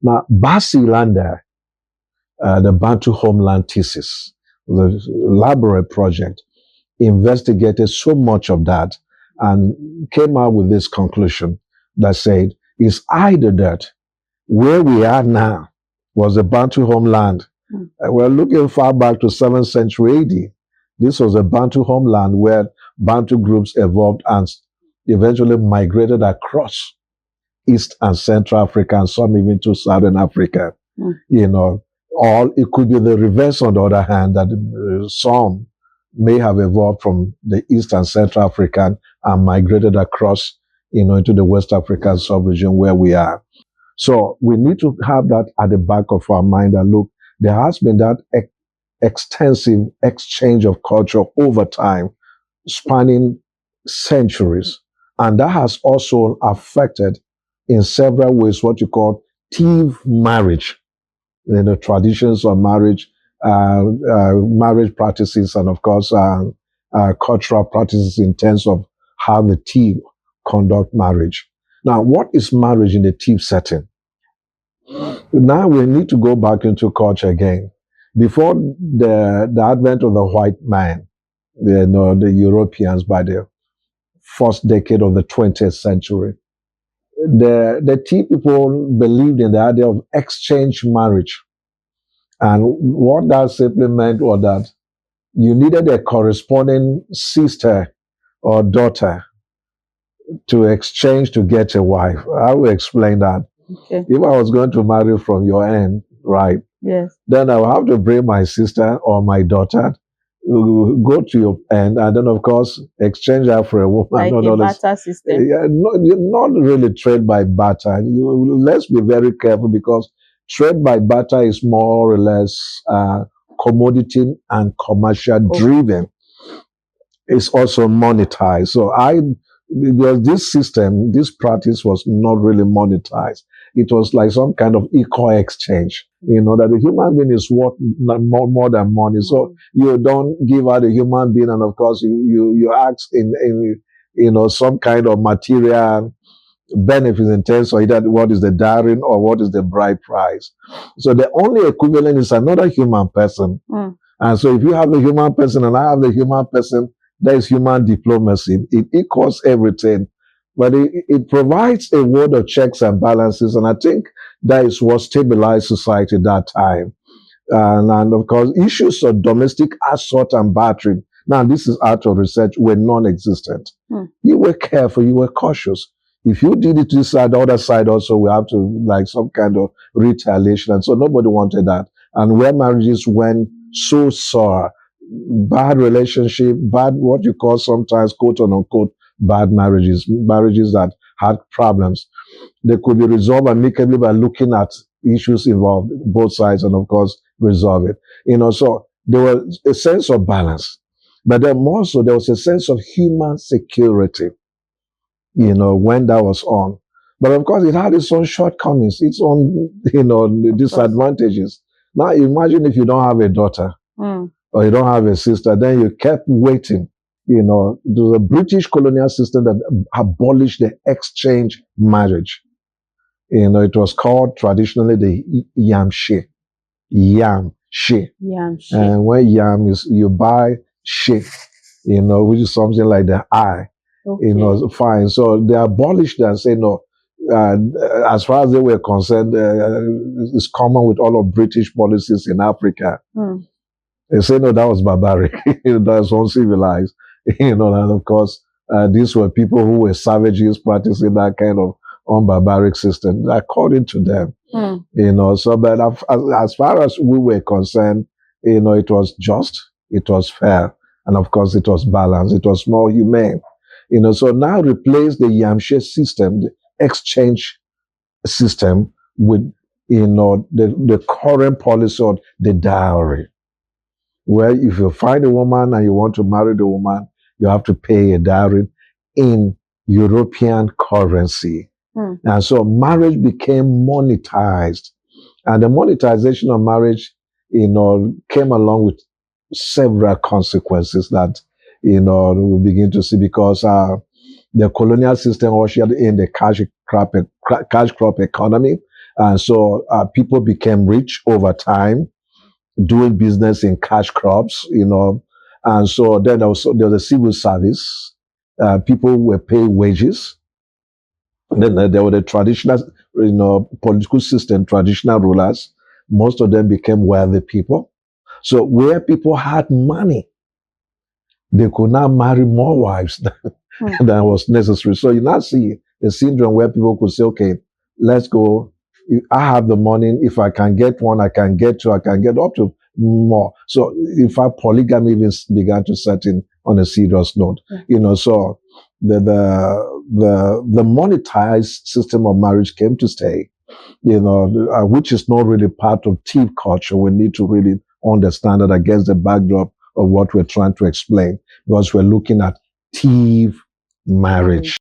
Now, Basilander, the Bantu Homeland Thesis, the elaborate project, investigated so much of that and came out with this conclusion that said, it's either that where we are now was a Bantu homeland. We're looking far back to 7th century AD. This was a Bantu homeland where Bantu groups evolved and eventually migrated across East and Central Africa and some even to Southern Africa. You know, or it could be the reverse on the other hand, that some may have evolved from the East and Central African and migrated across, into the West African sub-region where we are. So we need to have that at the back of our mind that, look, there has been that extensive exchange of culture over time, spanning centuries. And that has also affected in several ways what you call TIV marriage, traditions of marriage, marriage practices, and of course, cultural practices in terms of how the TIV conduct marriage. Now, what is marriage in the TIV setting? Now we need to go back into culture again. Before the advent of the white man, the Europeans, by the first decade of the 20th century, the tea people believed in the idea of exchange marriage. And what that simply meant was that you needed a corresponding sister or daughter to exchange to get a wife. I will explain that. Okay. If I was going to marry from your end, right? Yes. Then I will have to bring my sister or my daughter, go to your end, and then of course exchange her for a woman. Like a barter system. Yeah, not really trade by barter. Let's be very careful, because trade by barter is more or less commodity and commercial driven. It's also monetized. So because this system, this practice was not really monetized. It was like some kind of equal exchange, that the human being is worth more than money. So you don't give out a human being, and of course you ask in some kind of material benefits in terms of either what is the dowry or what is the bride price. So the only equivalent is another human person. And so if you have a human person and I have the human person, there is human diplomacy. It equals everything. But it provides a world of checks and balances. And I think that is what stabilized society at that time. And of course, issues of domestic assault and battery, now this is out of research, were non-existent. You were careful, you were cautious. If you did it to this side, the other side also will have to like some kind of retaliation. And so nobody wanted that. And where marriages went so sour, bad relationship, bad, what you call sometimes quote unquote, bad marriages that had problems. They could be resolved amicably by looking at issues involved, both sides, and of course, resolve it. So there was a sense of balance. But then more so, there was a sense of human security, when that was on. But of course, it had its own shortcomings, its own, disadvantages. Now, imagine if you don't have a daughter or you don't have a sister, then you kept waiting. It was a British colonial system that abolished the exchange marriage. It was called traditionally the yamshe. Yamshe. And when yam is, you buy she, which is something like the eye. Okay. Fine. So they abolished that and say, no, as far as they were concerned, it's common with all of British policies in Africa. They say, no, that was barbaric. That was uncivilized. And of course, these were people who were savages practicing that kind of unbarbaric system, according to them. So, but as far as we were concerned, it was just, it was fair, and of course, it was balanced, it was more humane. So now replace the Yamshe system, the exchange system, with, the current policy of the dowry, where if you find a woman and you want to marry the woman, you have to pay a dowry in European currency. And so marriage became monetized. And the monetization of marriage, came along with several consequences that, we begin to see, because the colonial system ushered in the cash crop economy. And so people became rich over time, doing business in cash crops, And so then there was a civil service. People were paid wages. And then there were the traditional, political system, traditional rulers. Most of them became wealthy people. So where people had money, they could now marry more wives than was necessary. So you now see a syndrome where people could say, okay, let's go. I have the money. If I can get one, I can get two, I can get up to more. So in fact, polygamy even began to set in on a serious note. So the monetized system of marriage came to stay, which is not really part of TIV culture. We need to really understand that against the backdrop of what we're trying to explain, because we're looking at TIV marriage.